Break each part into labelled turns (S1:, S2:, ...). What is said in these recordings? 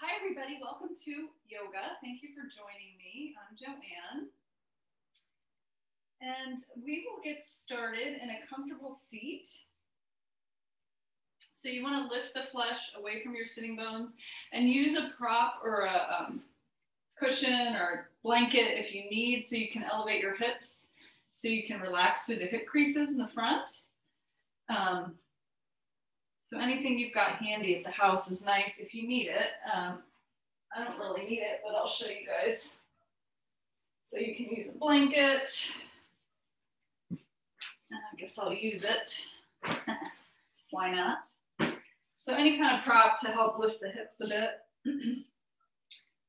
S1: Hi everybody, welcome to yoga. Thank you for joining me. I'm Joanne. And we will get started in a comfortable seat. So you want to lift the flesh away from your sitting bones and use a prop or a cushion or blanket if you need, so you can elevate your hips, so you can relax through the hip creases in the front. So anything you've got handy at the house is nice if you need it. I don't really need it, but I'll show you guys. So you can use a blanket. I guess I'll use it. Why not? So any kind of prop to help lift the hips a bit.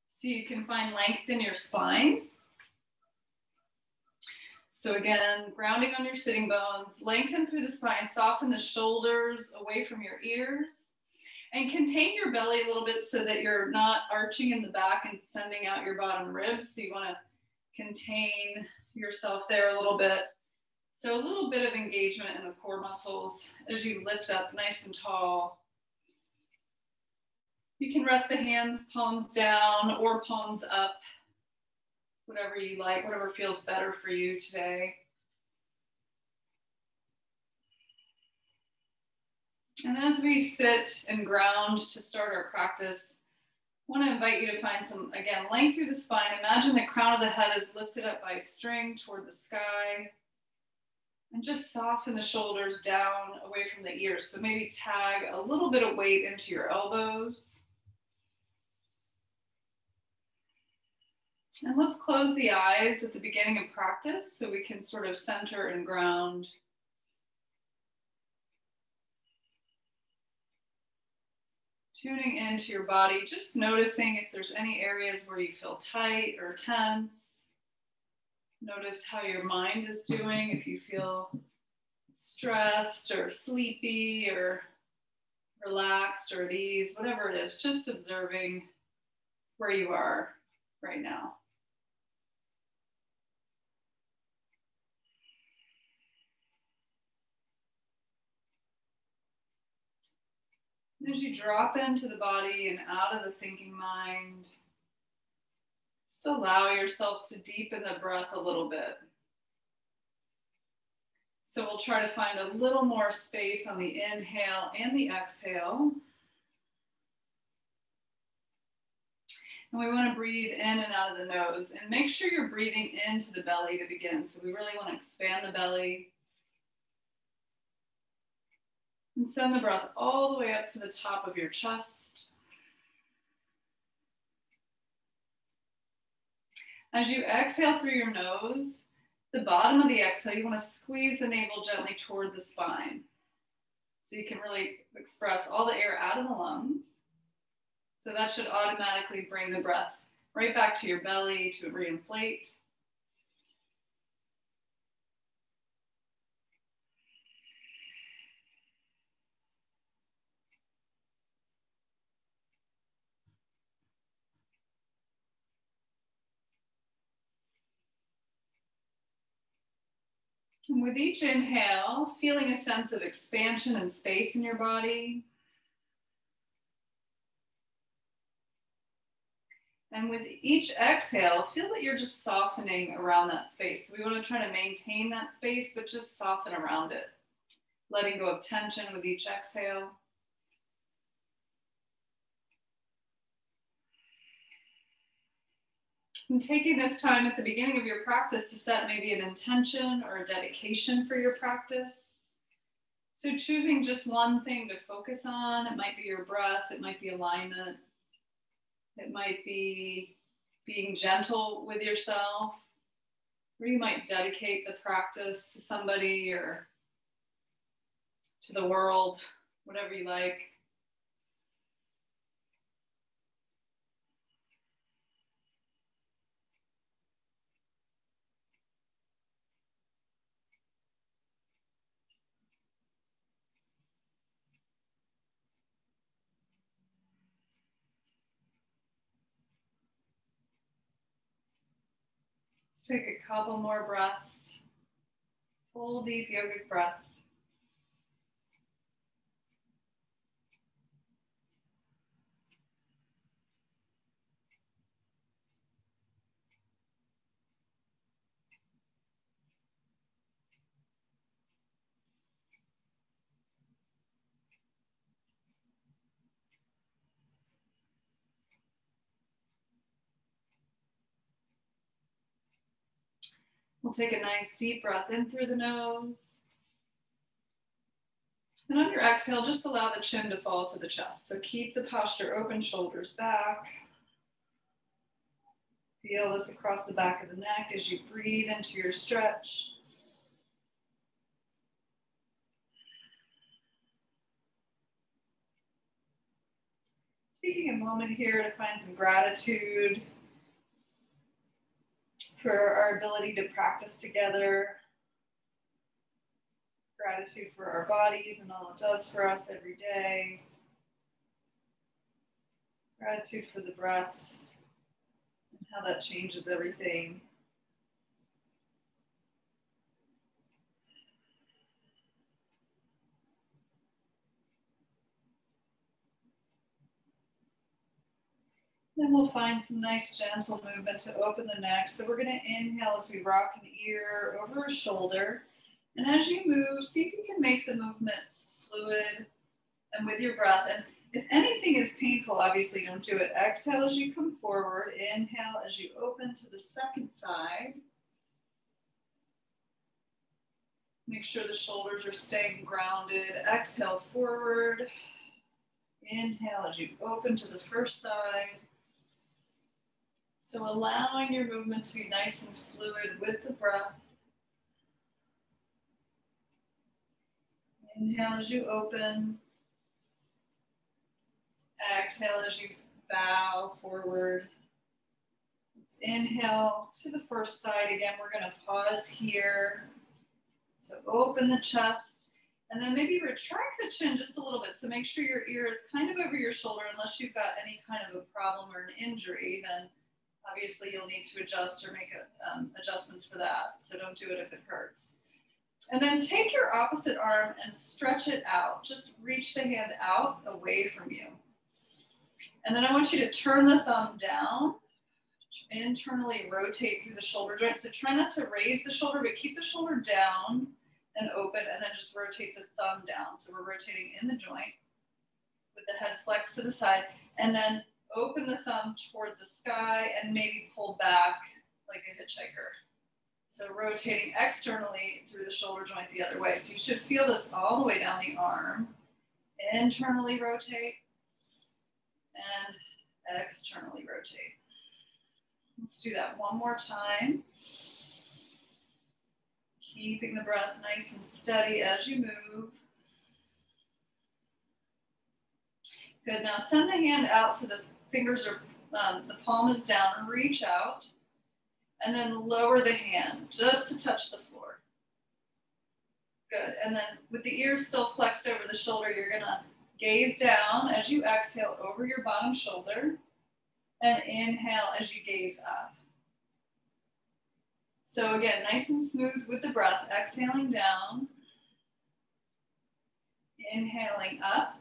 S1: So you can find length in your spine. So again, grounding on your sitting bones, lengthen through the spine, soften the shoulders away from your ears, and contain your belly a little bit so that you're not arching in the back and sending out your bottom ribs. So you want to contain yourself there a little bit. So a little bit of engagement in the core muscles as you lift up nice and tall. You can rest the hands, palms down or palms up. Whatever you like, whatever feels better for you today. And as we sit and ground to start our practice, I want to invite you to find some, again, length through the spine. Imagine the crown of the head is lifted up by a string toward the sky. And just soften the shoulders down away from the ears. So maybe tag a little bit of weight into your elbows. And let's close the eyes at the beginning of practice so we can sort of center and ground. Tuning into your body, just noticing if there's any areas where you feel tight or tense. Notice how your mind is doing, if you feel stressed or sleepy or relaxed or at ease, whatever it is, just observing where you are right now. As you drop into the body and out of the thinking mind, just allow yourself to deepen the breath a little bit. So we'll try to find a little more space on the inhale and the exhale. And we want to breathe in and out of the nose, and make sure you're breathing into the belly to begin. So we really want to expand the belly. And send the breath all the way up to the top of your chest. As you exhale through your nose, the bottom of the exhale, you want to squeeze the navel gently toward the spine. So you can really express all the air out of the lungs. So that should automatically bring the breath right back to your belly to reinflate. And with each inhale, feeling a sense of expansion and space in your body. And with each exhale, feel that you're just softening around that space. So we want to try to maintain that space, but just soften around it. Letting go of tension with each exhale. And taking this time at the beginning of your practice to set maybe an intention or a dedication for your practice. So choosing just one thing to focus on. It might be your breath, it might be alignment, it might be being gentle with yourself, or you might dedicate the practice to somebody or to the world, whatever you like. Let's take a couple more breaths, full deep yogic breaths. We'll take a nice deep breath in through the nose. And on your exhale, just allow the chin to fall to the chest. So keep the posture open, shoulders back. Feel this across the back of the neck as you breathe into your stretch. Taking a moment here to find some gratitude for our ability to practice together. Gratitude for our bodies and all it does for us every day. Gratitude for the breath and how that changes everything. Then we'll find some nice gentle movement to open the neck. So we're going to inhale as we rock an ear over a shoulder. And as you move, see if you can make the movements fluid and with your breath. And if anything is painful, obviously don't do it. Exhale as you come forward. Inhale as you open to the second side. Make sure the shoulders are staying grounded. Exhale forward. Inhale as you open to the first side. So allowing your movement to be nice and fluid with the breath. Inhale as you open. Exhale as you bow forward. Let's inhale to the first side. Again, we're going to pause here. So open the chest. And then maybe retract the chin just a little bit. So make sure your ear is kind of over your shoulder unless you've got any kind of a problem or an injury. Then obviously you'll need to adjust or make adjustments for that. So don't do it if it hurts. And then take your opposite arm and stretch it out. Just reach the hand out away from you. And then I want you to turn the thumb down, internally rotate through the shoulder joint. So try not to raise the shoulder, but keep the shoulder down and open, and then just rotate the thumb down. So we're rotating in the joint with the head flexed to the side, and then open the thumb toward the sky and maybe pull back like a hitchhiker. So rotating externally through the shoulder joint the other way. So you should feel this all the way down the arm. Internally rotate and externally rotate. Let's do that one more time. Keeping the breath nice and steady as you move. Good, now send the hand out so the fingers are, the palm is down and reach out. And then lower the hand just to touch the floor. Good, and then with the ears still flexed over the shoulder, you're gonna gaze down as you exhale over your bottom shoulder and inhale as you gaze up. So again, nice and smooth with the breath, exhaling down, inhaling up.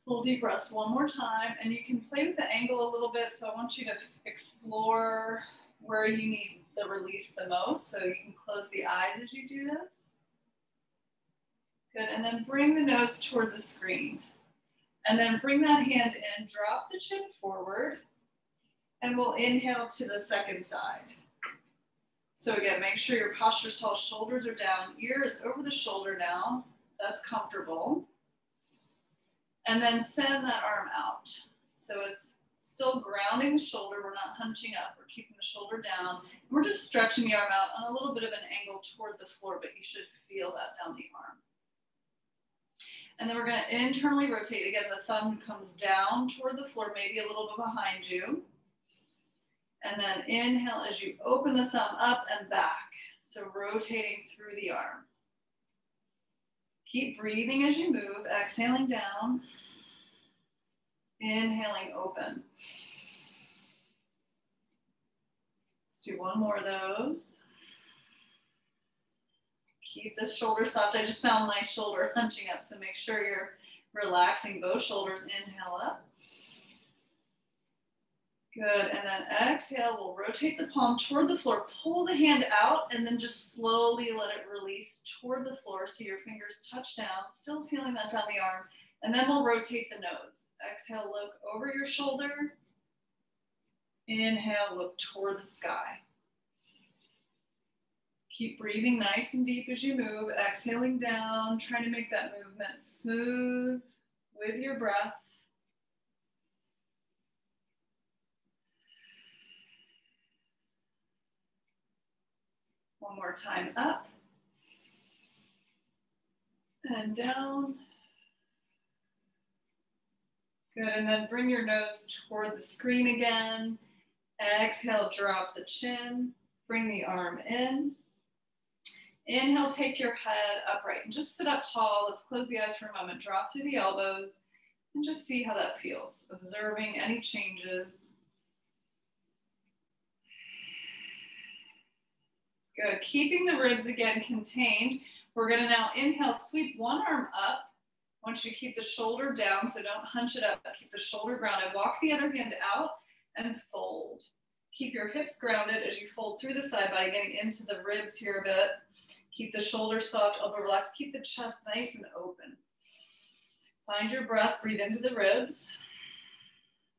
S1: Full deep breaths one more time, and you can play with the angle a little bit, so I want you to explore where you need the release the most, so you can close the eyes as you do this. Good, and then bring the nose toward the screen. And then bring that hand in, drop the chin forward, and we'll inhale to the second side. So again, make sure your posture's tall, shoulders are down, ear is over the shoulder now, that's comfortable. And then send that arm out. So it's still grounding the shoulder, we're not hunching up, we're keeping the shoulder down. We're just stretching the arm out on a little bit of an angle toward the floor, but you should feel that down the arm. And then we're gonna internally rotate. Again, the thumb comes down toward the floor, maybe a little bit behind you. And then inhale as you open the thumb up and back. So rotating through the arm. Keep breathing as you move, exhaling down, inhaling open. Let's do one more of those. Keep this shoulder soft. I just found my shoulder hunching up, so make sure you're relaxing both shoulders. Inhale up. Good, and then exhale, we'll rotate the palm toward the floor, pull the hand out, and then just slowly let it release toward the floor so your fingers touch down, still feeling that down the arm, and then we'll rotate the nose. Exhale, look over your shoulder. Inhale, look toward the sky. Keep breathing nice and deep as you move, exhaling down, trying to make that movement smooth with your breath. One more time, up and down. Good, and then bring your nose toward the screen again. Exhale, drop the chin, bring the arm in. Inhale, take your head upright and just sit up tall. Let's close the eyes for a moment. Drop through the elbows and just see how that feels. Observing any changes. Good, keeping the ribs again contained. We're gonna now inhale, sweep one arm up. I want you to keep the shoulder down, so don't hunch it up. Keep the shoulder grounded. Walk the other hand out and fold. Keep your hips grounded as you fold through the side body, getting into the ribs here a bit. Keep the shoulders soft, elbow relaxed. Keep the chest nice and open. Find your breath, breathe into the ribs.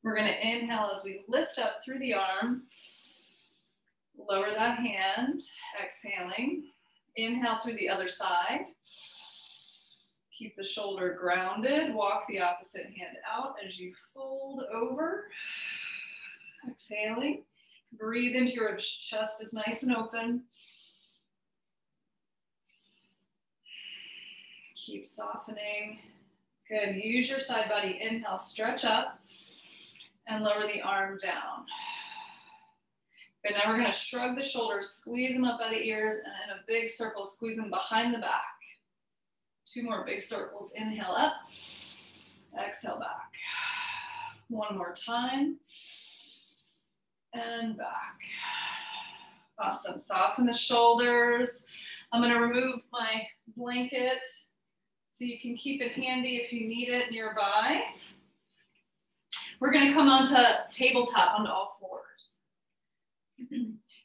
S1: We're gonna inhale as we lift up through the arm. Lower that hand, exhaling. Inhale through the other side. Keep the shoulder grounded. Walk the opposite hand out as you fold over. Exhaling. Breathe into your chest is nice and open. Keep softening. Good. Use your side body. Inhale, stretch up and lower the arm down. Good. Now we're going to shrug the shoulders, squeeze them up by the ears, and in a big circle, squeeze them behind the back. Two more big circles. Inhale up, exhale back. One more time, and back. Awesome. Soften the shoulders. I'm going to remove my blanket so you can keep it handy if you need it nearby. We're going to come onto tabletop, onto all fours.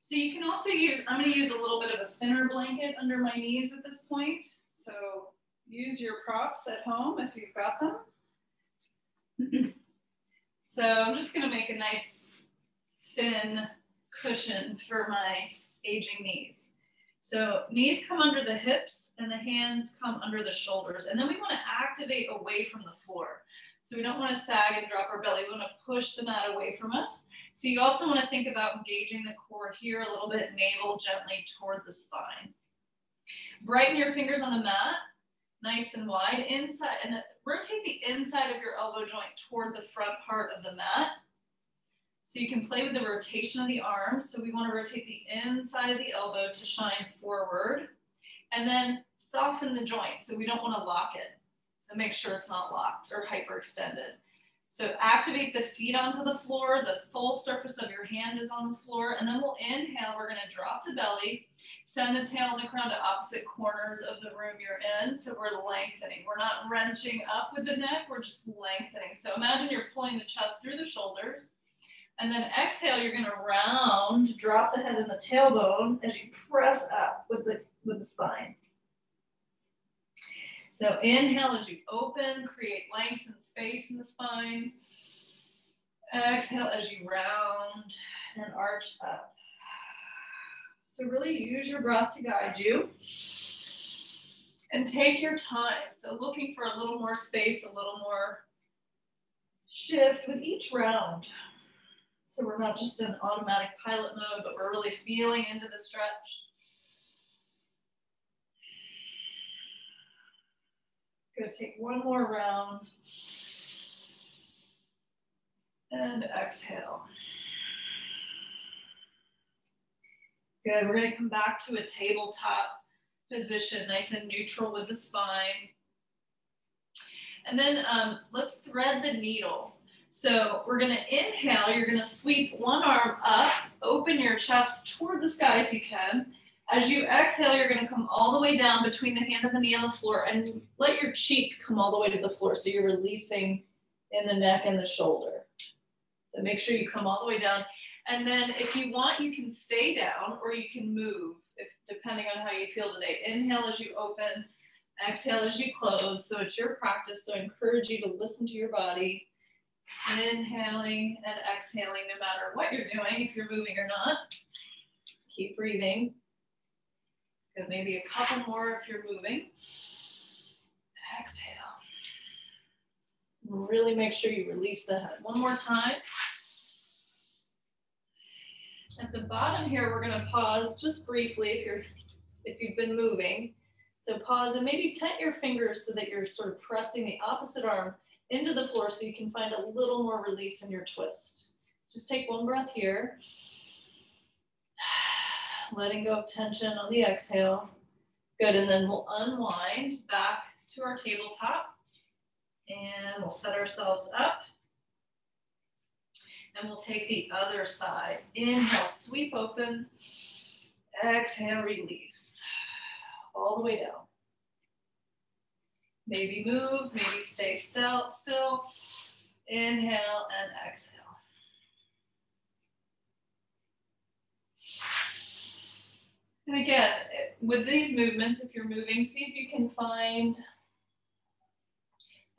S1: So you can also use, I'm going to use a little bit of a thinner blanket under my knees at this point. So use your props at home if you've got them. So I'm just going to make a nice thin cushion for my aging knees. So knees come under the hips and the hands come under the shoulders. And then we want to activate away from the floor. So we don't want to sag and drop our belly. We want to push the mat away from us. So you also want to think about engaging the core here a little bit, navel gently toward the spine. Brighten your fingers on the mat, nice and wide inside, and then rotate the inside of your elbow joint toward the front part of the mat. So you can play with the rotation of the arms. So we want to rotate the inside of the elbow to shine forward, and then soften the joint. So we don't want to lock it. So make sure it's not locked or hyperextended. So activate the feet onto the floor. The full surface of your hand is on the floor. And then we'll inhale. We're going to drop the belly. Send the tail and the crown to opposite corners of the room you're in. So we're lengthening. We're not wrenching up with the neck. We're just lengthening. So imagine you're pulling the chest through the shoulders. And then exhale, you're going to round, drop the head and the tailbone as you press up with the spine. So inhale as you open, create length and space in the spine. Exhale as you round and arch up. So really use your breath to guide you. And take your time. So looking for a little more space, a little more shift with each round. So we're not just in automatic pilot mode, but we're really feeling into the stretch. Good, take one more round. And exhale. Good, we're gonna come back to a tabletop position, nice and neutral with the spine. And then let's thread the needle. So we're gonna inhale, you're gonna sweep one arm up, open your chest toward the sky if you can. As you exhale, you're gonna come all the way down between the hand and the knee on the floor and let your cheek come all the way to the floor. So you're releasing in the neck and the shoulder. So make sure you come all the way down. And then if you want, you can stay down or you can move, depending on how you feel today. Inhale as you open, exhale as you close. So it's your practice, so I encourage you to listen to your body. Inhaling and exhaling no matter what you're doing, if you're moving or not. Keep breathing. Good, maybe a couple more if you're moving. Exhale. Really make sure you release the head. One more time. At the bottom here, we're going to pause just briefly if you've been moving. So pause and maybe tent your fingers so that you're sort of pressing the opposite arm into the floor so you can find a little more release in your twist. Just take one breath here. Letting go of tension on the exhale. Good, and then we'll unwind back to our tabletop. And we'll set ourselves up. And we'll take the other side. Inhale, sweep open. Exhale, release. All the way down. Maybe move, maybe stay still. Inhale and exhale. And again, with these movements, if you're moving, see if you can find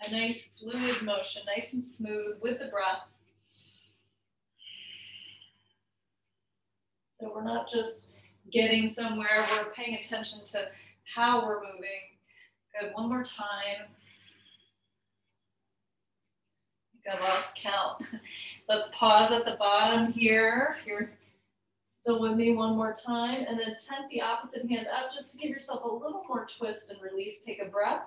S1: a nice fluid motion, nice and smooth with the breath. So we're not just getting somewhere, we're paying attention to how we're moving. Good, one more time. I think I lost count. Let's pause at the bottom here. If you're still with me, one more time. And then tent the opposite hand up just to give yourself a little more twist and release. Take a breath.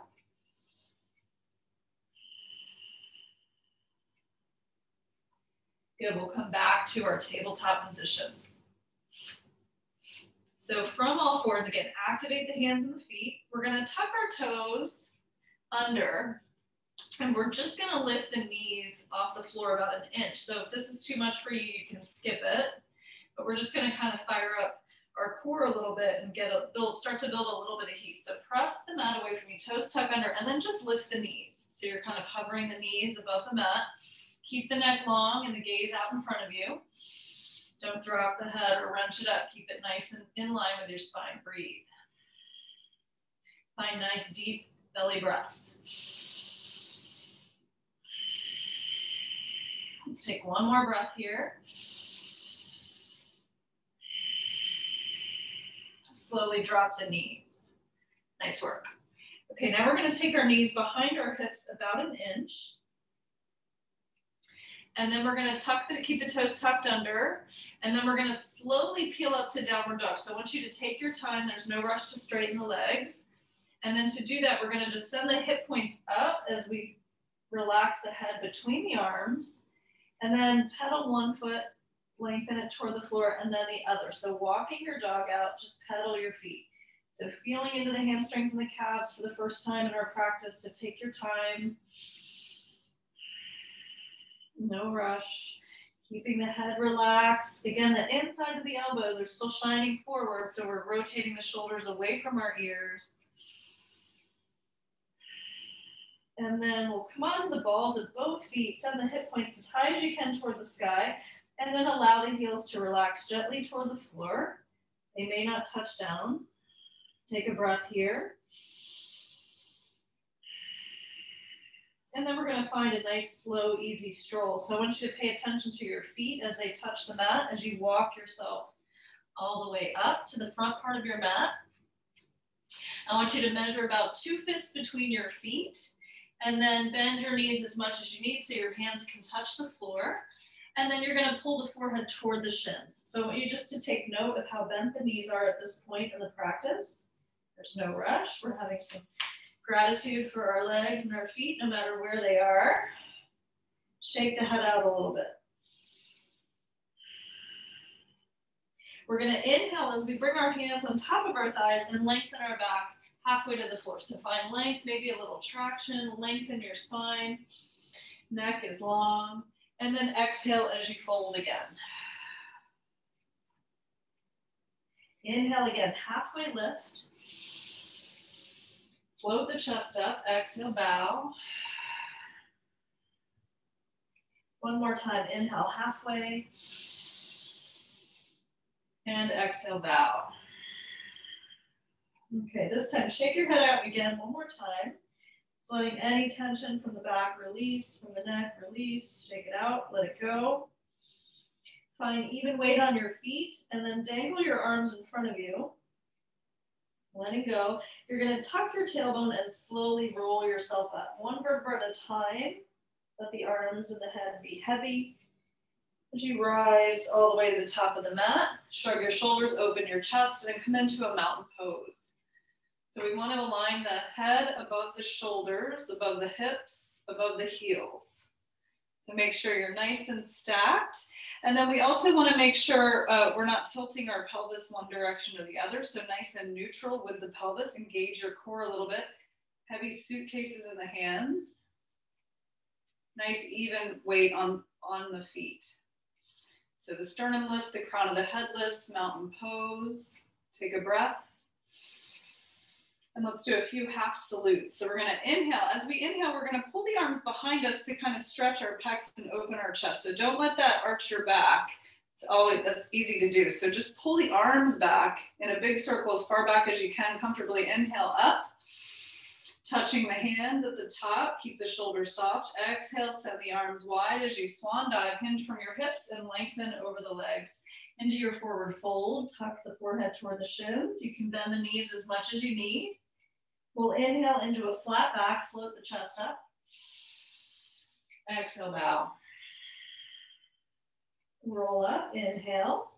S1: Good, we'll come back to our tabletop position. So from all fours, again, activate the hands and the feet. We're gonna tuck our toes under, and we're just gonna lift the knees off the floor about an inch. So if this is too much for you, you can skip it, but we're just gonna kind of fire up our core a little bit and start to build a little bit of heat. So press the mat away from you, toes tuck under, and then just lift the knees. So you're kind of hovering the knees above the mat. Keep the neck long and the gaze out in front of you. Don't drop the head or wrench it up. Keep it nice and in line with your spine. Breathe. Find nice deep belly breaths. Let's take one more breath here. Slowly drop the knees. Nice work. Okay, now we're going to take our knees behind our hips about an inch. And then we're going to keep the toes tucked under. And then we're going to slowly peel up to downward dog. So I want you to take your time. There's no rush to straighten the legs. And then to do that, we're going to just send the hip points up as we relax the head between the arms. And then pedal one foot, lengthen it toward the floor, and then the other. So walking your dog out, just pedal your feet. So feeling into the hamstrings and the calves for the first time in our practice. So take your time. No rush. Keeping the head relaxed. Again, the insides of the elbows are still shining forward, so we're rotating the shoulders away from our ears. And then we'll come onto the balls of both feet, send the hip points as high as you can toward the sky, and then allow the heels to relax gently toward the floor. They may not touch down. Take a breath here. And then we're going to find a nice, slow, easy stroll. So I want you to pay attention to your feet as they touch the mat, as you walk yourself all the way up to the front part of your mat. I want you to measure about 2 fists between your feet, and then bend your knees as much as you need so your hands can touch the floor. And then you're going to pull the forehead toward the shins. So I want you just to take note of how bent the knees are at this point in the practice. There's no rush. We're having some gratitude for our legs and our feet, no matter where they are. Shake the head out a little bit. We're going to inhale as we bring our hands on top of our thighs and lengthen our back halfway to the floor. So find length, maybe a little traction, lengthen your spine. Neck is long. And then exhale as you fold again. Inhale again, halfway lift. Float the chest up, exhale, bow. One more time, inhale, halfway. And exhale, bow. Okay, this time, shake your head out again, one more time. So letting any tension from the back release, from the neck release, shake it out, let it go. Find even weight on your feet, and then dangle your arms in front of you.
S2: letting go. You're going to tuck your tailbone and slowly roll yourself up. One vertebra at a time. Let the arms and the head be heavy. As you rise all the way to the top of the mat, shrug your shoulders, open your chest, and come into a mountain pose. So we want to align the head above the shoulders, above the hips, above the heels. So make sure you're nice and stacked. And then we also want to make sure we're not tilting our pelvis one direction or the other. So nice and neutral with the pelvis. Engage your core a little bit. Heavy suitcases in the hands. Nice even weight on the feet. So the sternum lifts, the crown of the head lifts, mountain pose. Take a breath. And let's do a few half salutes. So we're going to inhale. As we inhale, we're going to pull the arms behind us to kind of stretch our pecs and open our chest. So don't let that arch your back. That's easy to do. So just pull the arms back in a big circle as far back as you can comfortably. Inhale up, touching the hands at the top. Keep the shoulders soft. Exhale, send the arms wide as you swan dive. Hinge from your hips and lengthen over the legs. Into your forward fold. Tuck the forehead toward the shins. You can bend the knees as much as you need. We'll inhale into a flat back, float the chest up. Exhale, bow. Roll up, inhale.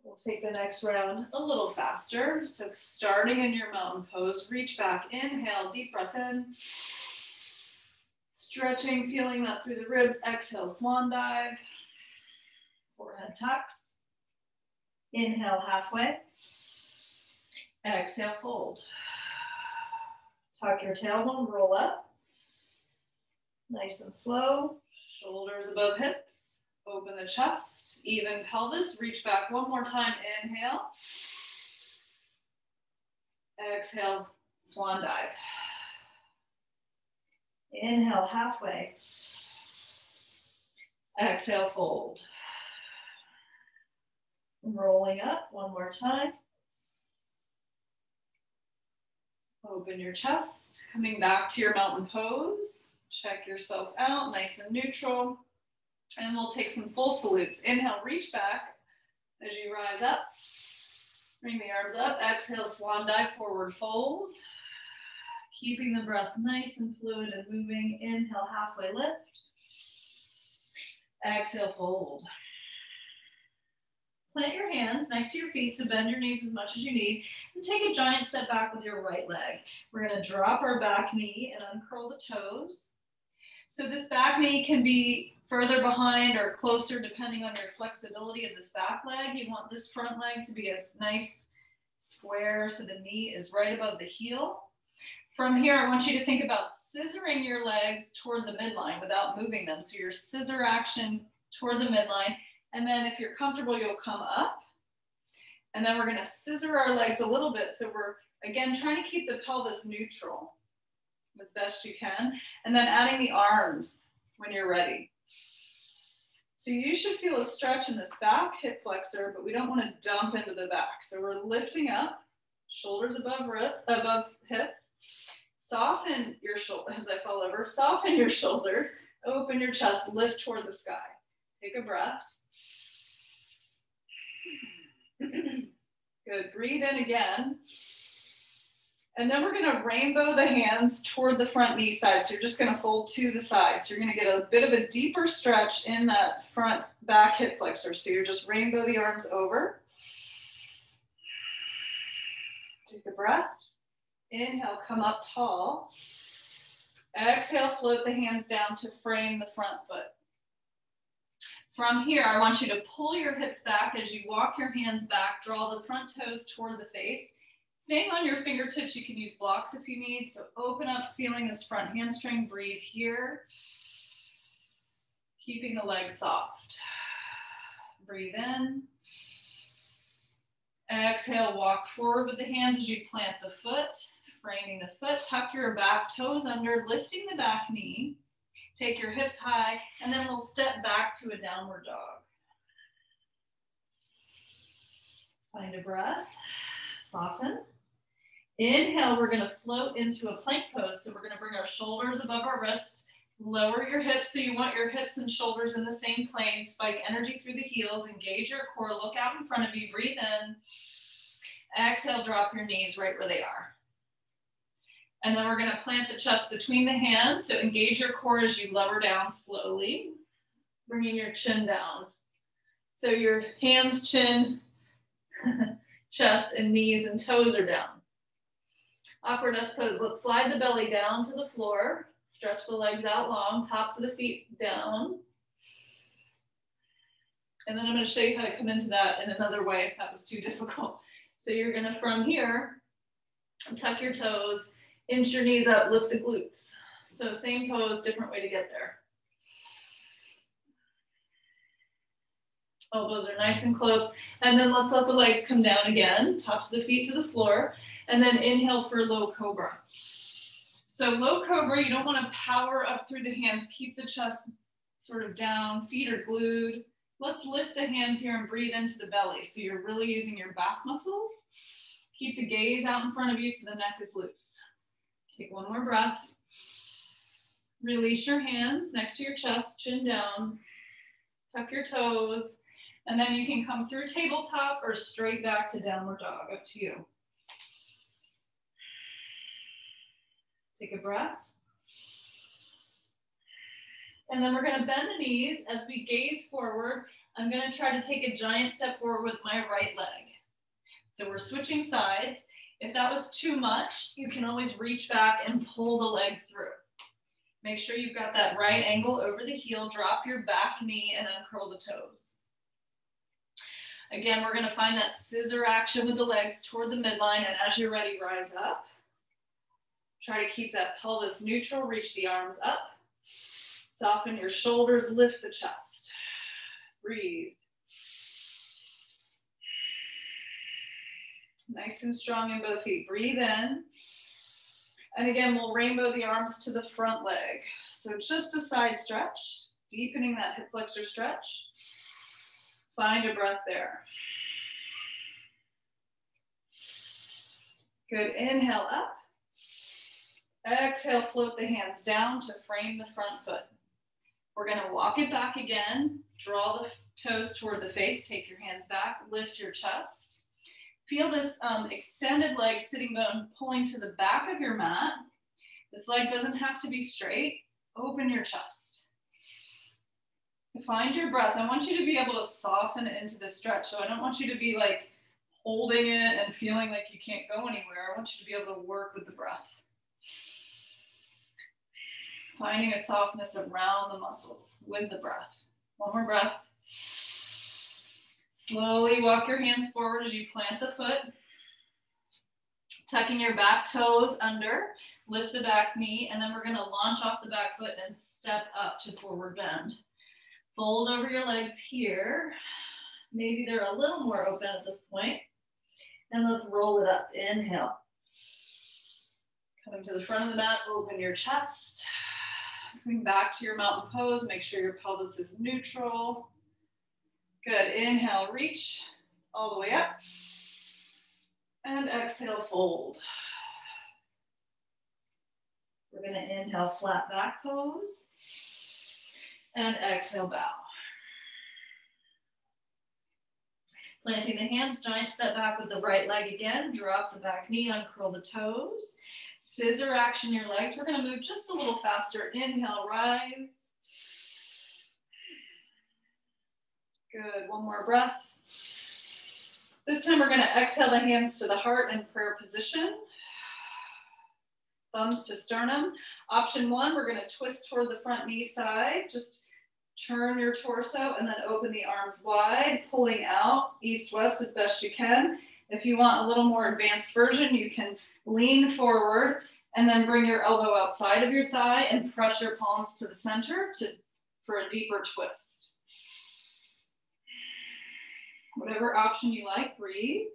S2: We'll take the next round a little faster. So starting in your mountain pose, reach back, inhale, deep breath in. Stretching, feeling that through the ribs. Exhale, swan dive. Forehead tucks. Inhale, halfway. Exhale, fold. Tuck your tailbone, roll up. Nice and slow. Shoulders above hips. Open the chest. Even pelvis. Reach back one more time. Inhale. Exhale, swan dive. Inhale, halfway. Exhale, fold. Rolling up one more time. Open your chest, coming back to your mountain pose. Check yourself out, nice and neutral. And we'll take some full salutes. Inhale, reach back as you rise up. Bring the arms up. Exhale, swan dive, forward fold. Keeping the breath nice and fluid and moving. Inhale, halfway lift. Exhale, fold. Plant your hands next to your feet, so bend your knees as much as you need, and take a giant step back with your right leg. We're going to drop our back knee and uncurl the toes. So this back knee can be further behind or closer depending on your flexibility of this back leg. You want this front leg to be a nice square so the knee is right above the heel. From here, I want you to think about scissoring your legs toward the midline without moving them. So your scissor action toward the midline. And then if you're comfortable, you'll come up. And then we're going to scissor our legs a little bit. So we're, again, trying to keep the pelvis neutral as best you can. And then adding the arms when you're ready. So you should feel a stretch in this back hip flexor, but we don't want to dump into the back. So we're lifting up, shoulders above wrists, above hips. Soften your shoulders, as I fall over, soften your shoulders, open your chest, lift toward the sky. Take a breath. Good, breathe in again. And then we're gonna rainbow the hands toward the front knee side. So you're just gonna fold to the side. So you're gonna get a bit of a deeper stretch in that front back hip flexor. So you're just rainbow the arms over. Take a breath. Inhale, come up tall. Exhale, float the hands down to frame the front foot. From here, I want you to pull your hips back as you walk your hands back, draw the front toes toward the face. Staying on your fingertips, you can use blocks if you need. So open up, feeling this front hamstring, breathe here. Keeping the legs soft. Breathe in. Exhale, walk forward with the hands as you plant the foot, framing the foot, tuck your back toes under, lifting the back knee. Take your hips high, and then we'll step back to a downward dog. Find a breath, soften. Inhale, we're gonna float into a plank pose. So we're gonna bring our shoulders above our wrists, lower your hips. So you want your hips and shoulders in the same plane, spike energy through the heels, engage your core, look out in front of you, breathe in. Exhale, drop your knees right where they are. And then we're gonna plant the chest between the hands. So engage your core as you lower down slowly, bringing your chin down. So your hands, chin, chest, and knees and toes are down. Awkward S pose. Let's slide the belly down to the floor. Stretch the legs out long, tops of the feet down. And then I'm going to show you how to come into that in another way if that was too difficult. So you're going to, from here, tuck your toes, inch your knees up, lift the glutes. So same pose, different way to get there. Elbows are nice and close. And then let's let the legs come down again, tops of the feet to the floor. And then inhale for low cobra. So low cobra, you don't want to power up through the hands. Keep the chest sort of down, feet are glued. Let's lift the hands here and breathe into the belly. So you're really using your back muscles. Keep the gaze out in front of you so the neck is loose. Take one more breath. Release your hands next to your chest, chin down. Tuck your toes. And then you can come through tabletop or straight back to downward dog, up to you. Take a breath. And then we're going to bend the knees as we gaze forward. I'm going to try to take a giant step forward with my right leg. So we're switching sides. If that was too much, you can always reach back and pull the leg through. Make sure you've got that right angle over the heel. Drop your back knee and uncurl the toes. Again, we're going to find that scissor action with the legs toward the midline. And as you're ready, rise up. Try to keep that pelvis neutral, reach the arms up. Soften your shoulders, lift the chest. Breathe. Nice and strong in both feet. Breathe in. And again, we'll rainbow the arms to the front leg. So just a side stretch, deepening that hip flexor stretch. Find a breath there. Good, inhale up. Exhale, float the hands down to frame the front foot. We're going to walk it back again. Draw the toes toward the face. Take your hands back. Lift your chest. Feel this extended leg, sitting bone, pulling to the back of your mat. This leg doesn't have to be straight. Open your chest. Find your breath. I want you to be able to soften into the stretch. So I don't want you to be like holding it and feeling like you can't go anywhere. I want you to be able to work with the breath. Finding a softness around the muscles with the breath. One more breath. Slowly walk your hands forward as you plant the foot. Tucking your back toes under, lift the back knee, and then we're going to launch off the back foot and step up to forward bend. Fold over your legs here. Maybe they're a little more open at this point. And let's roll it up. Inhale. Coming to the front of the mat, open your chest. Coming back to your mountain pose, make sure your pelvis is neutral. Good, inhale, reach all the way up. And exhale, fold. We're gonna inhale, flat back pose. And exhale, bow. Planting the hands, giant step back with the right leg again. Drop the back knee, uncurl the toes. Scissor action your legs. We're going to move just a little faster. Inhale, rise. Good. One more breath. This time we're going to exhale the hands to the heart in prayer position. Thumbs to sternum. Option one, we're going to twist toward the front knee side. Just turn your torso and then open the arms wide, pulling out east-west as best you can. If you want a little more advanced version, you can lean forward and then bring your elbow outside of your thigh and press your palms to the center for a deeper twist. Whatever option you like, breathe.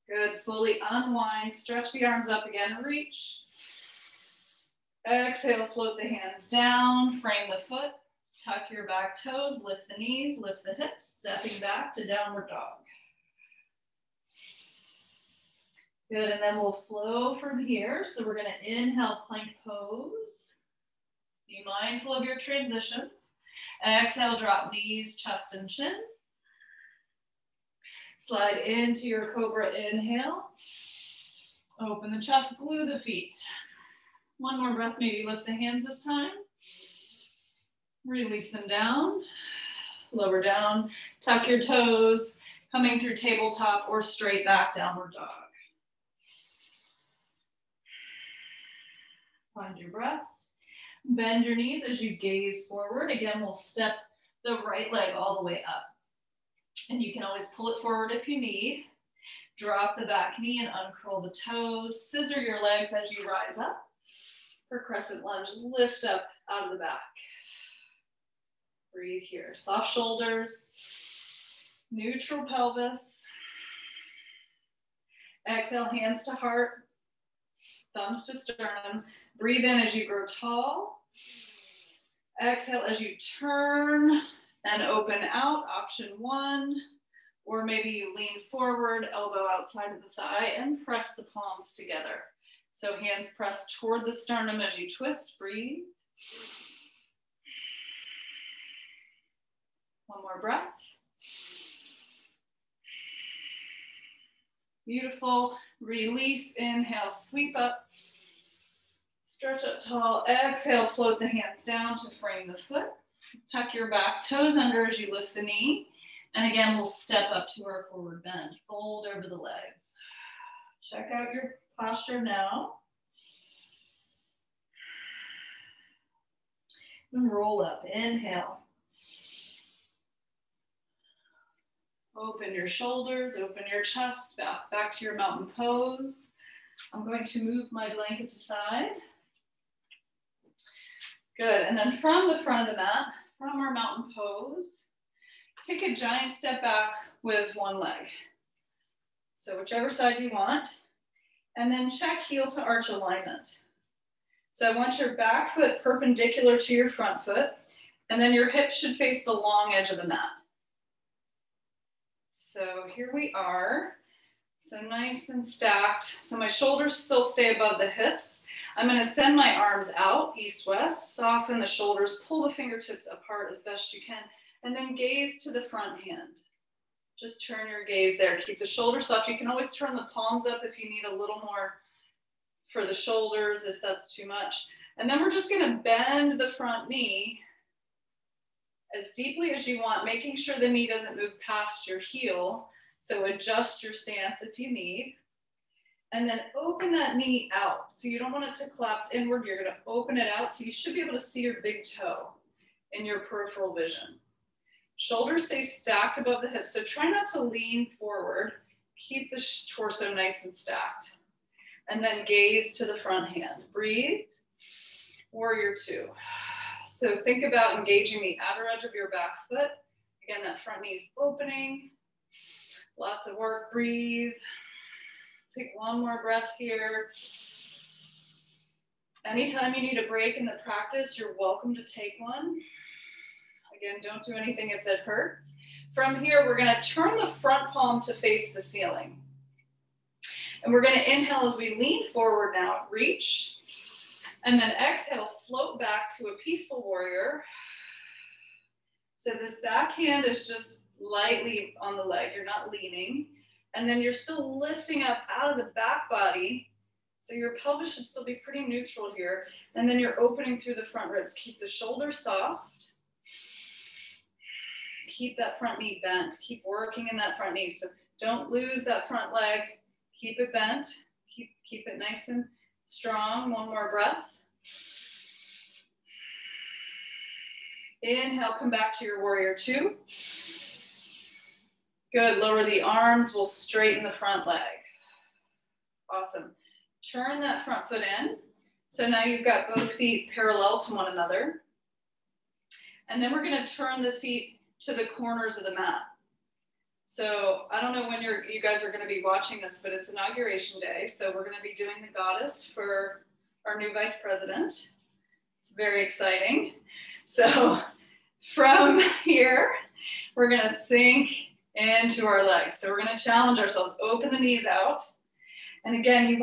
S2: Good, slowly unwind, stretch the arms up again, reach. Exhale, float the hands down, frame the foot. Tuck your back toes, lift the knees, lift the hips, stepping back to downward dog. Good, and then we'll flow from here. So we're gonna inhale, plank pose. Be mindful of your transitions. Exhale, drop knees, chest and chin. Slide into your cobra, inhale. Open the chest, glue the feet. One more breath, maybe lift the hands this time. Release them down, lower down, tuck your toes, coming through tabletop or straight back, downward dog. Find your breath. Bend your knees as you gaze forward. Again, we'll step the right leg all the way up. And you can always pull it forward if you need. Drop the back knee and uncurl the toes. Scissor your legs as you rise up. For crescent lunge, lift up out of the back. Breathe here. Soft shoulders, neutral pelvis. Exhale, hands to heart, thumbs to sternum. Breathe in as you grow tall. Exhale as you turn and open out, option one. Or maybe you lean forward, elbow outside of the thigh, and press the palms together. So hands pressed toward the sternum as you twist, breathe. One more breath. Beautiful. Release, inhale, sweep up. Stretch up tall. Exhale, float the hands down to frame the foot. Tuck your back toes under as you lift the knee. And again, we'll step up to our forward bend. Fold over the legs. Check out your posture now. And roll up. Inhale. Open your shoulders, open your chest, back to your mountain pose. I'm going to move my blankets aside. Good, and then from the front of the mat, from our mountain pose, take a giant step back with one leg. So whichever side you want, and then check heel to arch alignment. So I want your back foot perpendicular to your front foot, and then your hips should face the long edge of the mat. So here we are, so nice and stacked. So my shoulders still stay above the hips. I'm gonna send my arms out, east-west, soften the shoulders, pull the fingertips apart as best you can, and then gaze to the front hand. Just turn your gaze there, keep the shoulders soft. You can always turn the palms up if you need a little more for the shoulders, if that's too much. And then we're just gonna bend the front knee as deeply as you want, making sure the knee doesn't move past your heel. So adjust your stance if you need. And then open that knee out. So you don't want it to collapse inward. You're gonna open it out. So you should be able to see your big toe in your peripheral vision. Shoulders stay stacked above the hips. So try not to lean forward. Keep the torso nice and stacked. And then gaze to the front hand. Breathe. Warrior two. So think about engaging the outer edge of your back foot. Again, that front knee is opening. Lots of work, breathe. Take one more breath here. Anytime you need a break in the practice, you're welcome to take one. Again, don't do anything if it hurts. From here, we're gonna turn the front palm to face the ceiling. And we're gonna inhale as we lean forward now, reach. And then exhale, float back to a peaceful warrior. So this back hand is just lightly on the leg, you're not leaning. And then you're still lifting up out of the back body. So your pelvis should still be pretty neutral here. And then you're opening through the front ribs. Keep the shoulders soft. Keep that front knee bent. Keep working in that front knee. So don't lose that front leg. Keep it bent. Keep it nice and strong. One more breath. Inhale, come back to your warrior two. Good, lower the arms, we'll straighten the front leg. Awesome. Turn that front foot in. So now you've got both feet parallel to one another. And then we're gonna turn the feet to the corners of the mat. So I don't know when you guys are gonna be watching this, but it's Inauguration Day. So we're gonna be doing the goddess for our new vice president. It's very exciting. So from here, we're gonna sink into our legs. So we're gonna challenge ourselves, open the knees out. And again,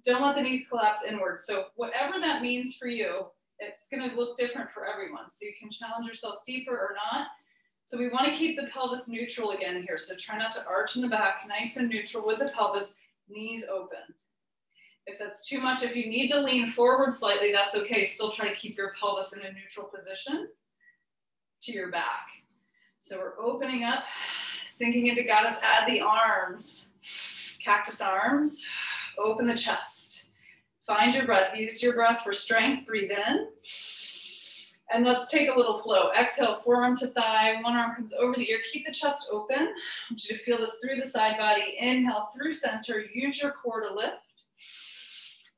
S2: don't let the knees collapse inward. So whatever that means for you, it's
S1: gonna look different for everyone. So you can challenge yourself deeper or not. So we wanna keep the pelvis neutral again here. So try not to arch in the back, nice and neutral with the pelvis, knees open. If that's too much, if you need to lean forward slightly, that's okay. Still try to keep your pelvis in a neutral position to your back. So we're opening up, sinking into goddess, add the arms, cactus arms, open the chest. Find your breath, use your breath for strength, breathe in. And let's take a little flow. Exhale, forearm to thigh, one arm comes over the ear, keep the chest open. I want you to feel this through the side body. Inhale through center, use your core to lift.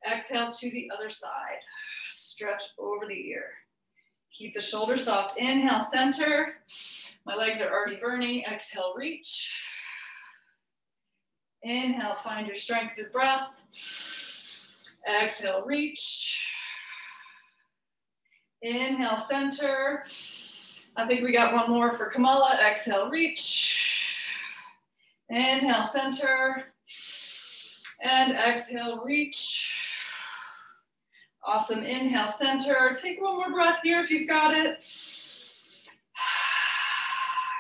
S1: Exhale to the other side. Stretch over the ear. Keep the shoulders soft. Inhale, center. My legs are already burning. Exhale, reach. Inhale, find your strength with breath. Exhale, reach. Inhale, center. I think we got one more for Kamala. Exhale, reach. Inhale, center. And exhale, reach. Awesome, inhale, center. Take one more breath here if you've got it.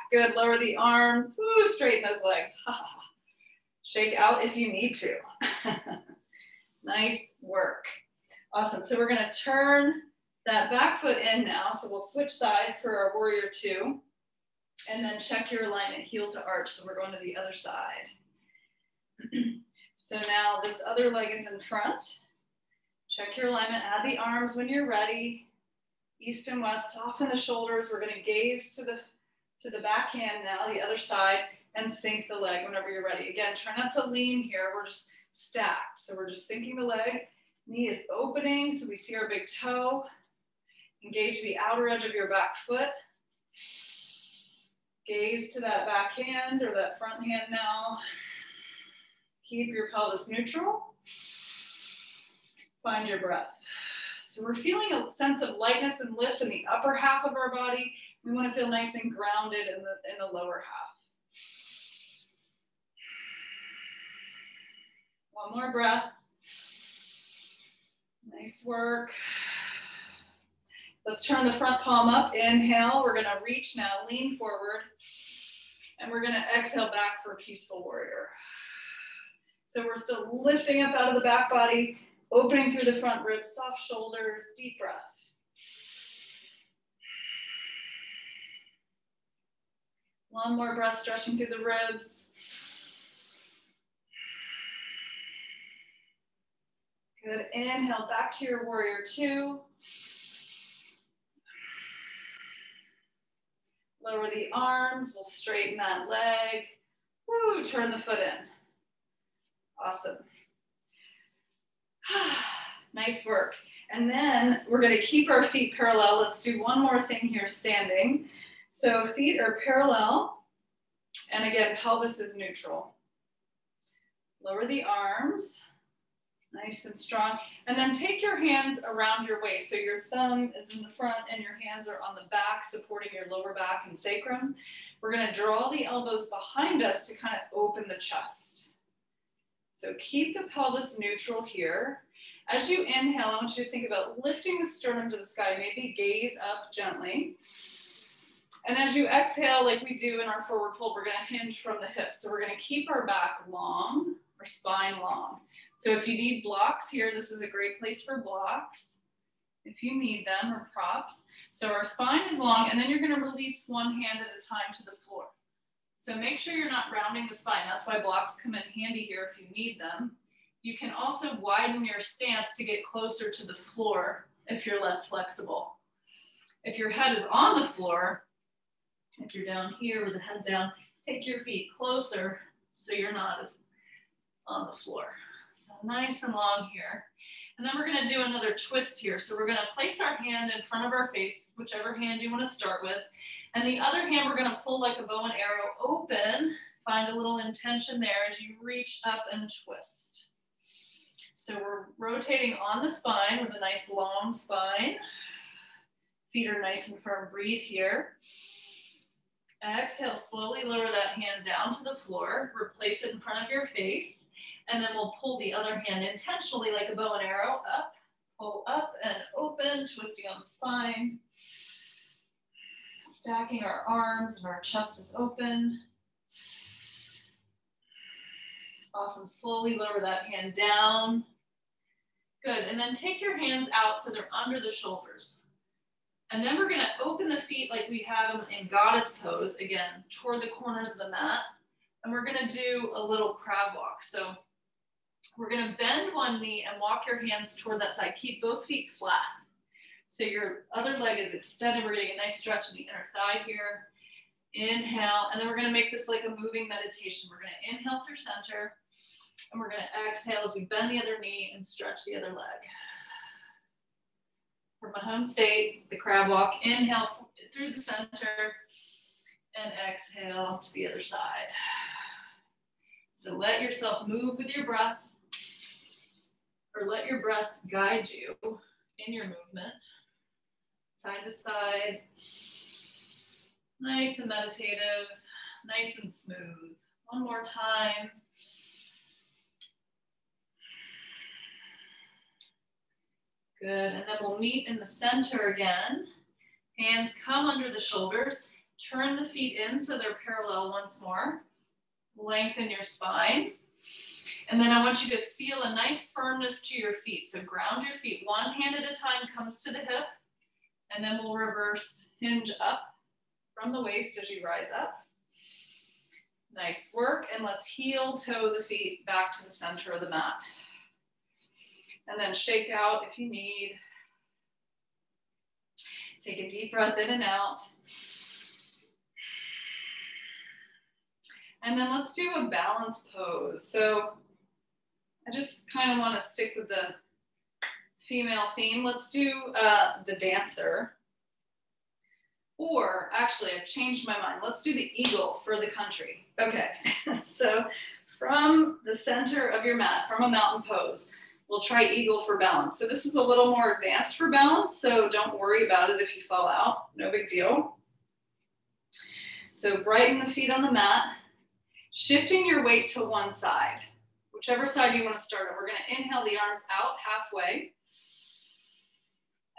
S1: Good, lower the arms. Woo, straighten those legs. Shake out if you need to. Nice work. Awesome, so we're gonna turn that back foot in now. So we'll switch sides for our warrior two. And then check your alignment, heel to arch. So we're going to the other side. So now this other leg is in front. Check your alignment, add the arms when you're ready. East and west, soften the shoulders. We're gonna gaze to the back hand now, the other side, and sink the leg whenever you're ready. Again, try not to lean here, we're just stacked. So we're just sinking the leg, knee is opening, so we see our big toe. Engage the outer edge of your back foot. Gaze to that back hand or that front hand now. Keep your pelvis neutral. Find your breath. So we're feeling a sense of lightness and lift in the upper half of our body. We want to feel nice and grounded in the lower half. One more breath. Nice work. Let's turn the front palm up. Inhale. We're going to reach now, lean forward. And we're going to exhale back for peaceful warrior. So we're still lifting up out of the back body. Opening through the front ribs, soft shoulders, deep breath. One more breath, stretching through the ribs. Good, inhale back to your warrior two. Lower the arms, we'll straighten that leg. Woo, turn the foot in. Awesome. Nice work. And then we're going to keep our feet parallel. Let's do one more thing here, standing. So feet are parallel. And again, pelvis is neutral. Lower the arms. Nice and strong. And then take your hands around your waist. So your thumb is in the front and your hands are on the back, supporting your lower back and sacrum. We're going to draw the elbows behind us to kind of open the chest. So keep the pelvis neutral here. As you inhale, I want you to think about lifting the sternum to the sky. Maybe gaze up gently. And as you exhale, like we do in our forward fold, we're going to hinge from the hips. So we're going to keep our back long, our spine long. So if you need blocks here, this is a great place for blocks, if you need them, or props. So our spine is long, and then you're going to release one hand at a time to the floor. So make sure you're not rounding the spine. That's why blocks come in handy here if you need them. You can also widen your stance to get closer to the floor if you're less flexible. If your head is on the floor, if you're down here with the head down, take your feet closer so you're not as on the floor. So nice and long here. And then we're going to do another twist here. So we're going to place our hand in front of our face, whichever hand you want to start with. And the other hand, we're going to pull like a bow and arrow open. Find a little intention there as you reach up and twist. So we're rotating on the spine with a nice long spine. Feet are nice and firm. Breathe here. Exhale, slowly lower that hand down to the floor. Replace it in front of your face. And then we'll pull the other hand intentionally like a bow and arrow up, pull up and open. movement, twisting on the spine. Stacking our arms and our chest is open. Awesome, slowly lower that hand down. Good, and then take your hands out so they're under the shoulders. And then we're gonna open the feet like we have them in goddess pose, again, toward the corners of the mat. And we're gonna do a little crab walk. So we're gonna bend one knee and walk your hands toward that side. Keep both feet flat. So your other leg is extended. We're getting a nice stretch in the inner thigh here. Inhale, and then we're gonna make this like a moving meditation. We're gonna inhale through center, and we're gonna exhale as we bend the other knee and stretch the other leg. From my home state, the crab walk, inhale through the center, and exhale to the other side. So let yourself move with your breath, or let your breath guide you in your movement. Side to side, nice and meditative, nice and smooth. One more time. Good, and then we'll meet in the center again. Hands come under the shoulders. Turn the feet in so they're parallel once more. Lengthen your spine. And then I want you to feel a nice firmness to your feet. So ground your feet. One hand at a time comes to the hip. And then we'll reverse hinge up from the waist as you rise up. Nice work. And let's heel toe the feet back to the center of the mat. And then shake out if you need. Take a deep breath in and out. And then let's do a balance pose. So I just kind of want to stick with the female theme. Let's do the dancer. Or actually, I've changed my mind. Let's do the eagle for the country. Okay, so from the center of your mat, from a mountain pose, we'll try eagle for balance. So this is a little more advanced for balance, so don't worry about it if you fall out. No big deal. So brighten the feet on the mat, shifting your weight to one side, whichever side you want to start on. We're going to inhale the arms out halfway.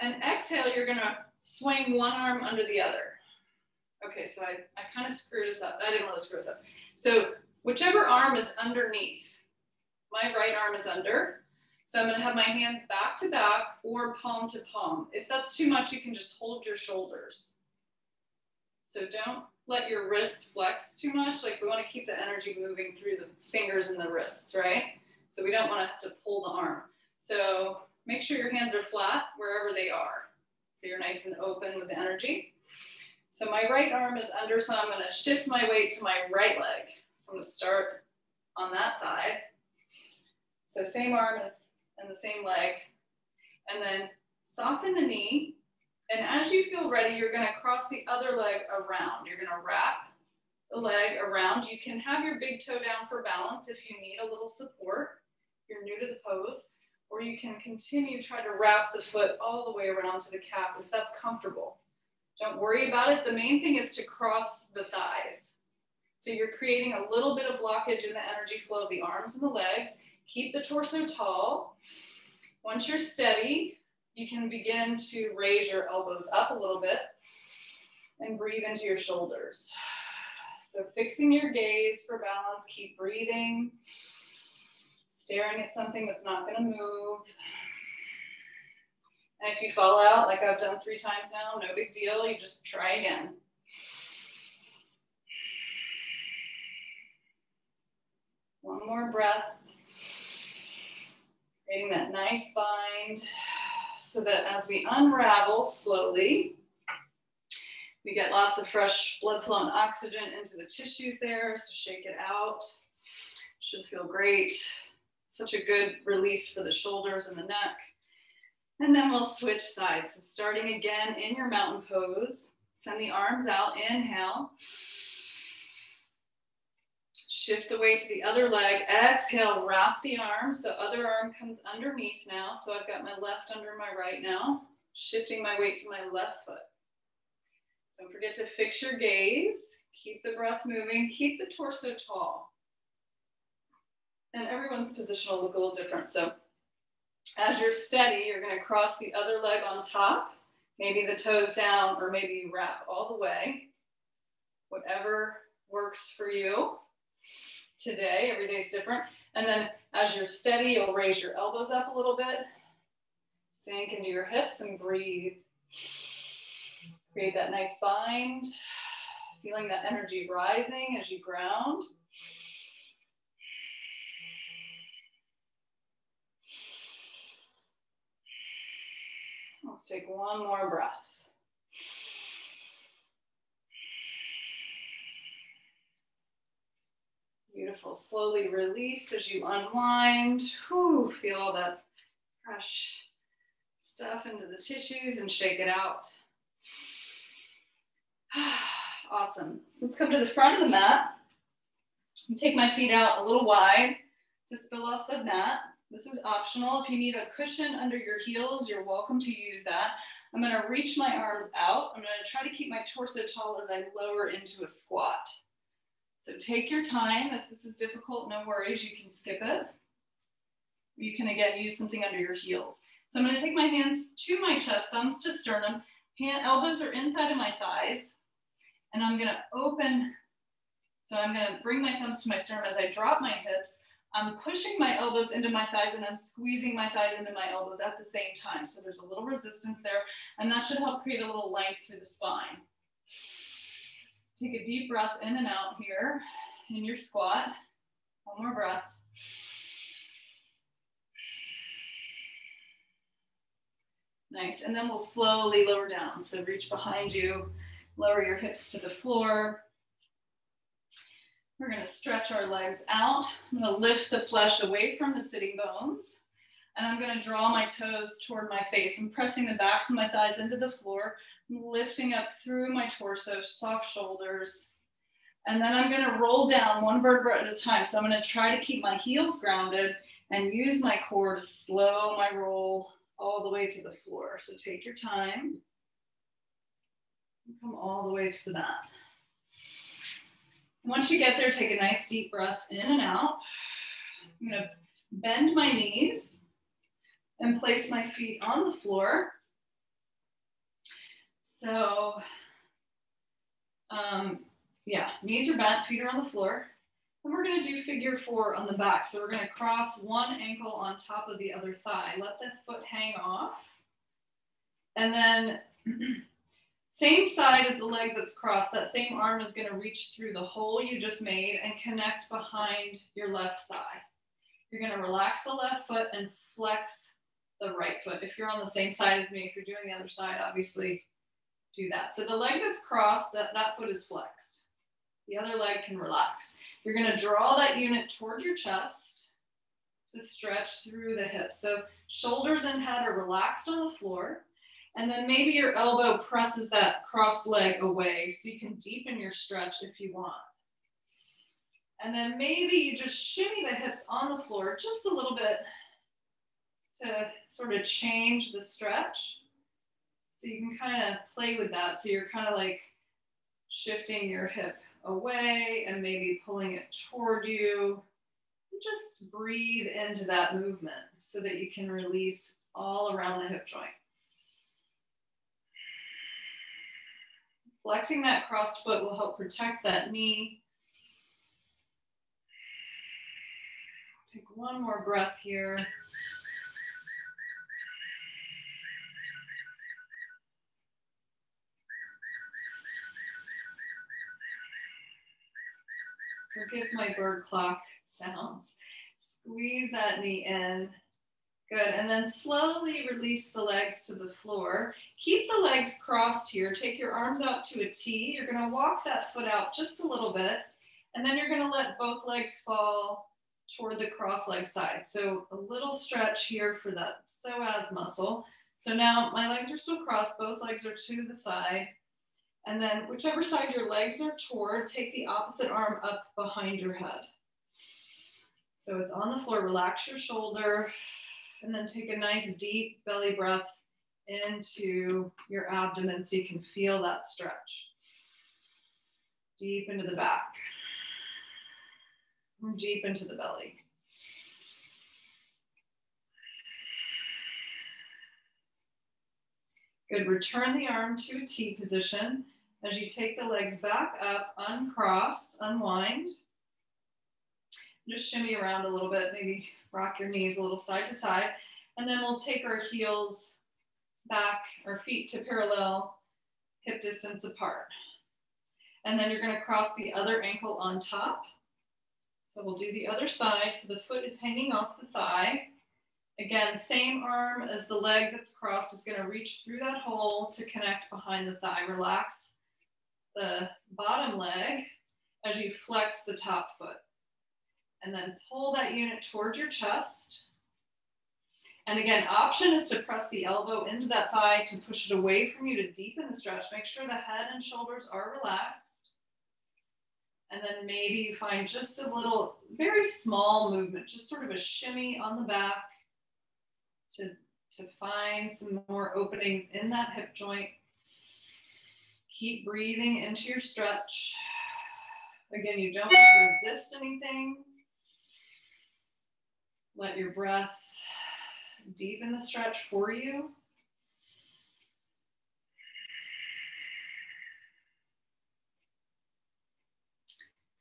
S1: And exhale, you're going to swing one arm under the other. Okay, so I kind of screwed this up. I didn't want to screw this up. So whichever arm is underneath, my right arm is under. So I'm going to have my hands back to back or palm to palm. If that's too much, you can just hold your shoulders. So don't let your wrists flex too much. Like we want to keep the energy moving through the fingers and the wrists, right? So we don't want to have to pull the arm. So make sure your hands are flat wherever they are. So you're nice and open with the energy. So my right arm is under, so I'm going to shift my weight to my right leg. So I'm going to start on that side. So same arm as and the same leg. And then soften the knee. And as you feel ready, you're going to cross the other leg around. You're going to wrap the leg around. You can have your big toe down for balance if you need a little support. If you're new to the pose. Or you can continue try to wrap the foot all the way around to the calf if that's comfortable. Don't worry about it. The main thing is to cross the thighs. So you're creating a little bit of blockage in the energy flow of the arms and the legs. Keep the torso tall. Once you're steady, you can begin to raise your elbows up a little bit and breathe into your shoulders. So fixing your gaze for balance, keep breathing. Staring at something that's not going to move. And if you fall out, like I've done 3 times now, no big deal. You just try again. One more breath. Creating that nice bind so that as we unravel slowly, we get lots of fresh blood flow and oxygen into the tissues there. So shake it out. Should feel great. Such a good release for the shoulders and the neck. And then we'll switch sides. So starting again in your mountain pose, send the arms out, inhale. Shift the weight to the other leg, exhale, wrap the arm. So other arm comes underneath now. So I've got my left under my right now, shifting my weight to my left foot. Don't forget to fix your gaze, keep the breath moving, keep the torso tall. And everyone's position will look a little different. So As you're steady, you're going to cross the other leg on top, maybe the toes down, or maybe you wrap all the way. Whatever works for you today. Every day is different. And then as you're steady, you'll raise your elbows up a little bit, sink into your hips and breathe. Create that nice bind, feeling that energy rising as you ground. Let's take one more breath. Beautiful. Slowly release as you unwind. Whew, feel all that fresh stuff into the tissues and shake it out. Awesome. Let's come to the front of the mat. Take my feet out a little wide to spill off the mat. This is optional. If you need a cushion under your heels, you're welcome to use that. I'm going to reach my arms out. I'm going to try to keep my torso tall as I lower into a squat. So take your time. If this is difficult, no worries. You can skip it. You can, again, use something under your heels. So I'm going to take my hands to my chest, thumbs to sternum. Elbows are inside of my thighs. And I'm going to open. So I'm going to bring my thumbs to my sternum as I drop my hips. I'm pushing my elbows into my thighs and I'm squeezing my thighs into my elbows at the same time. So there's a little resistance there, and that should help create a little length through the spine. Take a deep breath in and out here in your squat. One more breath. Nice, and then we'll slowly lower down. So reach behind you, lower your hips to the floor. We're going to stretch our legs out. I'm going to lift the flesh away from the sitting bones. And I'm going to draw my toes toward my face. I'm pressing the backs of my thighs into the floor. I'm lifting up through my torso, soft shoulders. And then I'm going to roll down one vertebra at a time. So I'm going to try to keep my heels grounded and use my core to slow my roll all the way to the floor. So take your time. Come all the way to the mat. Once you get there, take a nice deep breath in and out. I'm going to bend my knees and place my feet on the floor. So, knees are bent, feet are on the floor. And we're going to do figure 4 on the back. So we're going to cross one ankle on top of the other thigh. Let the foot hang off. And then same side as the leg that's crossed, that same arm is going to reach through the hole you just made and connect behind your left thigh. You're going to relax the left foot and flex the right foot. If you're on the same side as me, if you're doing the other side, obviously do that. So the leg that's crossed, that foot is flexed. The other leg can relax. You're going to draw that unit toward your chest to stretch through the hips. So shoulders and head are relaxed on the floor. And then maybe your elbow presses that crossed leg away so you can deepen your stretch if you want. And then maybe you just shimmy the hips on the floor just a little bit to sort of change the stretch. So you can kind of play with that. So you're kind of like shifting your hip away and maybe pulling it toward you. And just breathe into that movement so that you can release all around the hip joint. Flexing that crossed foot will help protect that knee. Take one more breath here. Forgive my bird clock sounds. Squeeze that knee in. Good, and then slowly release the legs to the floor. Keep the legs crossed here. Take your arms out to a T. You're gonna walk that foot out just a little bit, and then you're gonna let both legs fall toward the cross leg side. So a little stretch here for that psoas muscle. So now my legs are still crossed, both legs are to the side. And then whichever side your legs are toward, take the opposite arm up behind your head. So it's on the floor, relax your shoulder. And then take a nice deep belly breath into your abdomen so you can feel that stretch. Deep into the back. Deep into the belly. Good, return the arm to a T position. As you take the legs back up, uncross, unwind. Just shimmy around a little bit, maybe rock your knees a little side to side. And then we'll take our heels back, our feet to parallel, hip distance apart. And then you're going to cross the other ankle on top. So we'll do the other side. So the foot is hanging off the thigh. Again, same arm as the leg that's crossed is going to reach through that hole to connect behind the thigh. Relax the bottom leg as you flex the top foot. And then pull that unit towards your chest. And again, option is to press the elbow into that thigh to push it away from you to deepen the stretch. Make sure the head and shoulders are relaxed. And then maybe you find just a little, very small movement, just sort of a shimmy on the back to find some more openings in that hip joint. Keep breathing into your stretch. Again, you don't resist anything. Let your breath deepen the stretch for you.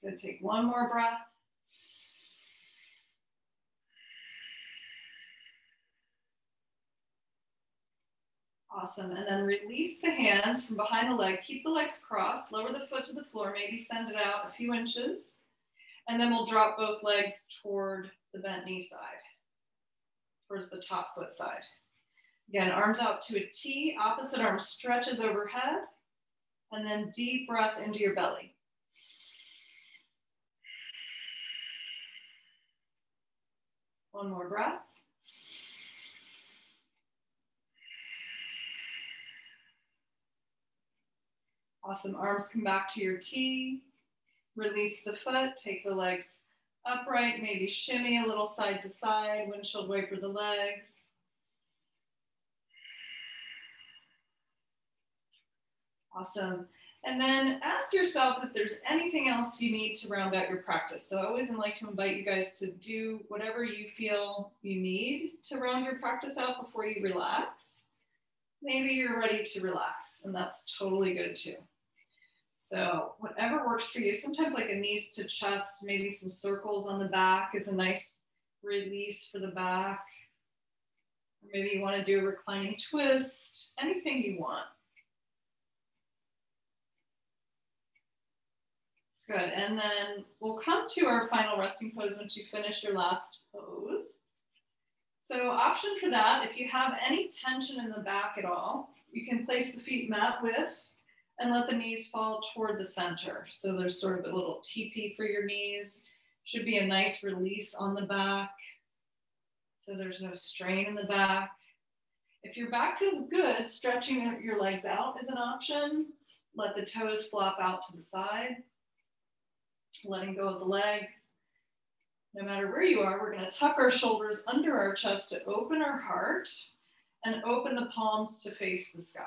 S1: Good, take one more breath. Awesome, and then release the hands from behind the leg. Keep the legs crossed, lower the foot to the floor, maybe send it out a few inches. And then we'll drop both legs toward the bent knee side, towards the top foot side. Again, arms out to a T, opposite arm stretches overhead, and then deep breath into your belly. One more breath. Awesome, arms come back to your T, release the foot, take the legs upright, maybe shimmy a little side to side, windshield wiper the legs. Awesome. And then ask yourself if there's anything else you need to round out your practice. So I always like to invite you guys to do whatever you feel you need to round your practice out before you relax. Maybe you're ready to relax, and that's totally good too. So whatever works for you, sometimes like a knees to chest, maybe some circles on the back is a nice release for the back. Or maybe you want to do a reclining twist, anything you want. Good, and then we'll come to our final resting pose once you finish your last pose. So option for that, if you have any tension in the back at all, you can place the feet mat width and let the knees fall toward the center. So there's sort of a little teepee for your knees. Should be a nice release on the back. So there's no strain in the back. If your back feels good, stretching your legs out is an option. Let the toes flop out to the sides. Letting go of the legs. No matter where you are, we're going to tuck our shoulders under our chest to open our heart and open the palms to face the sky.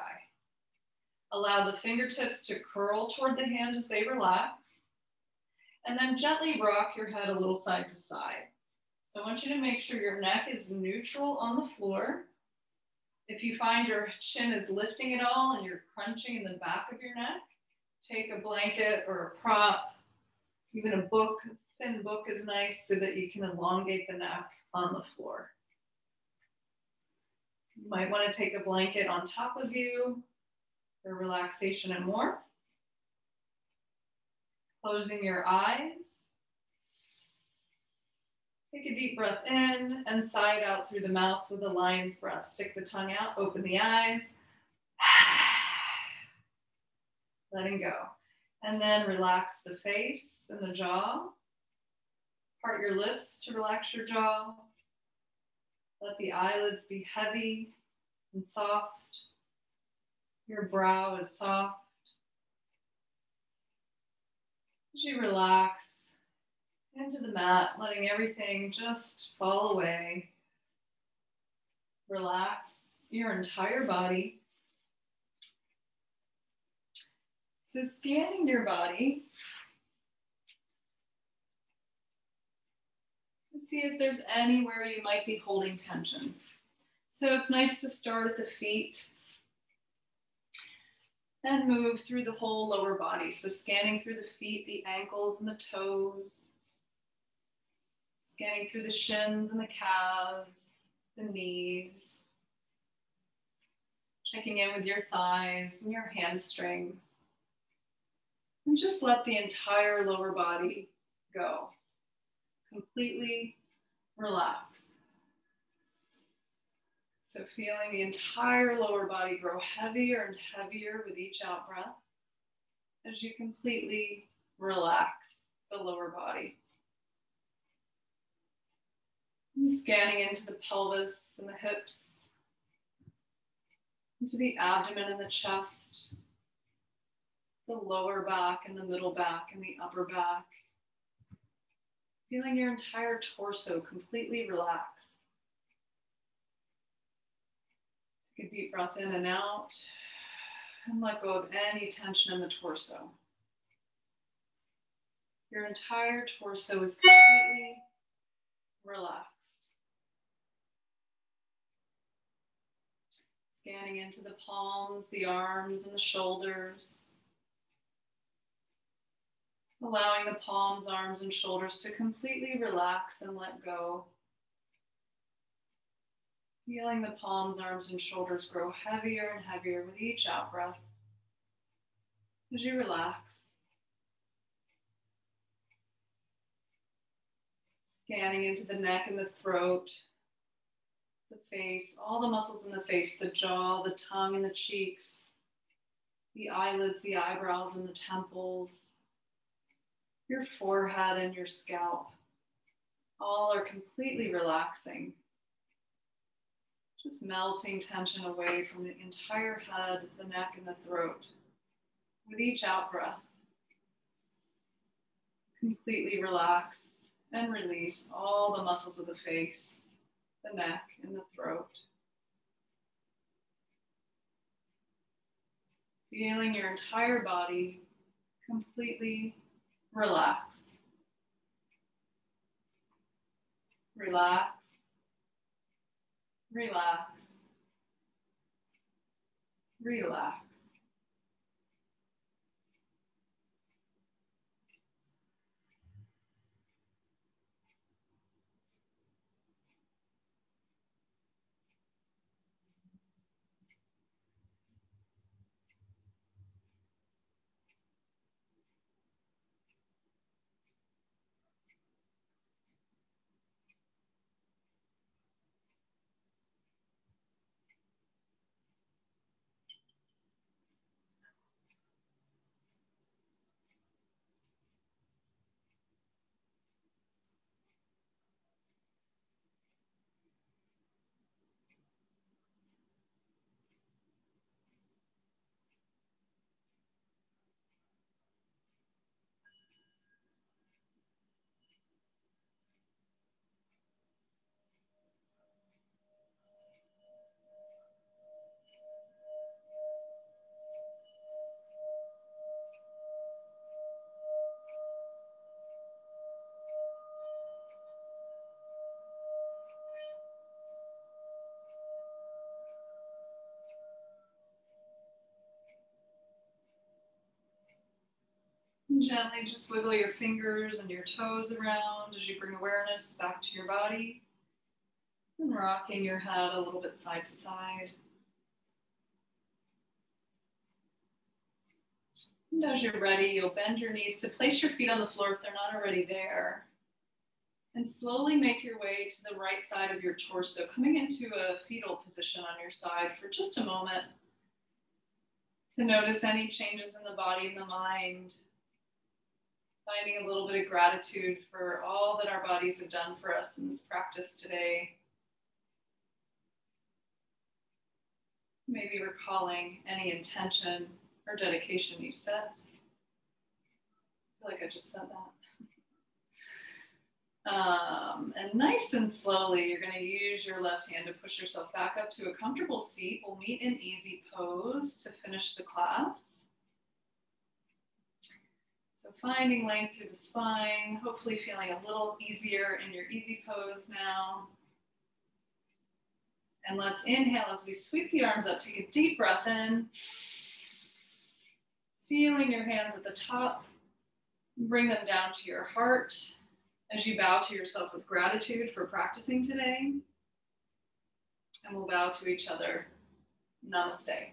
S1: Allow the fingertips to curl toward the hand as they relax. And then gently rock your head a little side to side. So I want you to make sure your neck is neutral on the floor. If you find your chin is lifting at all and you're crunching in the back of your neck, take a blanket or a prop, even a book, a thin book is nice so that you can elongate the neck on the floor. You might want to take a blanket on top of you for relaxation and warmth. Closing your eyes. Take a deep breath in and sigh it out through the mouth with a lion's breath. Stick the tongue out, open the eyes. Letting go. And then relax the face and the jaw. Part your lips to relax your jaw. Let the eyelids be heavy and soft. Your brow is soft. As you relax into the mat, letting everything just fall away. Relax your entire body. So scanning your body to see if there's anywhere you might be holding tension. So it's nice to start at the feet. And move through the whole lower body. So scanning through the feet, the ankles, and the toes. Scanning through the shins and the calves, the knees. Checking in with your thighs and your hamstrings. And just let the entire lower body go. Completely relax. So feeling the entire lower body grow heavier and heavier with each out breath as you completely relax the lower body. And scanning into the pelvis and the hips, into the abdomen and the chest, the lower back and the middle back and the upper back. Feeling your entire torso completely relax. Take a deep breath in and out, and let go of any tension in the torso. Your entire torso is completely relaxed. Scanning into the palms, the arms, and the shoulders. Allowing the palms, arms, and shoulders to completely relax and let go. Feeling the palms, arms, and shoulders grow heavier and heavier with each out breath as you relax. Scanning into the neck and the throat, the face, all the muscles in the face, the jaw, the tongue, and the cheeks, the eyelids, the eyebrows, and the temples, your forehead and your scalp. All are completely relaxing. Just melting tension away from the entire head, the neck, and the throat. With each out breath, completely relax and release all the muscles of the face, the neck, and the throat. Feeling your entire body completely relax. Relax. Relax. Relax. And gently just wiggle your fingers and your toes around as you bring awareness back to your body. And rocking your head a little bit side to side. And as you're ready, you'll bend your knees to place your feet on the floor if they're not already there. And slowly make your way to the right side of your torso, coming into a fetal position on your side for just a moment to notice any changes in the body and the mind. Finding a little bit of gratitude for all that our bodies have done for us in this practice today. Maybe recalling any intention or dedication you set. I feel like I just said that. And nice and slowly, you're going to use your left hand to push yourself back up to a comfortable seat. We'll meet in easy pose to finish the class. So finding length through the spine, hopefully feeling a little easier in your easy pose now. And let's inhale as we sweep the arms up. Take a deep breath in. Feeling your hands at the top, bring them down to your heart as you bow to yourself with gratitude for practicing today. And we'll bow to each other. Namaste.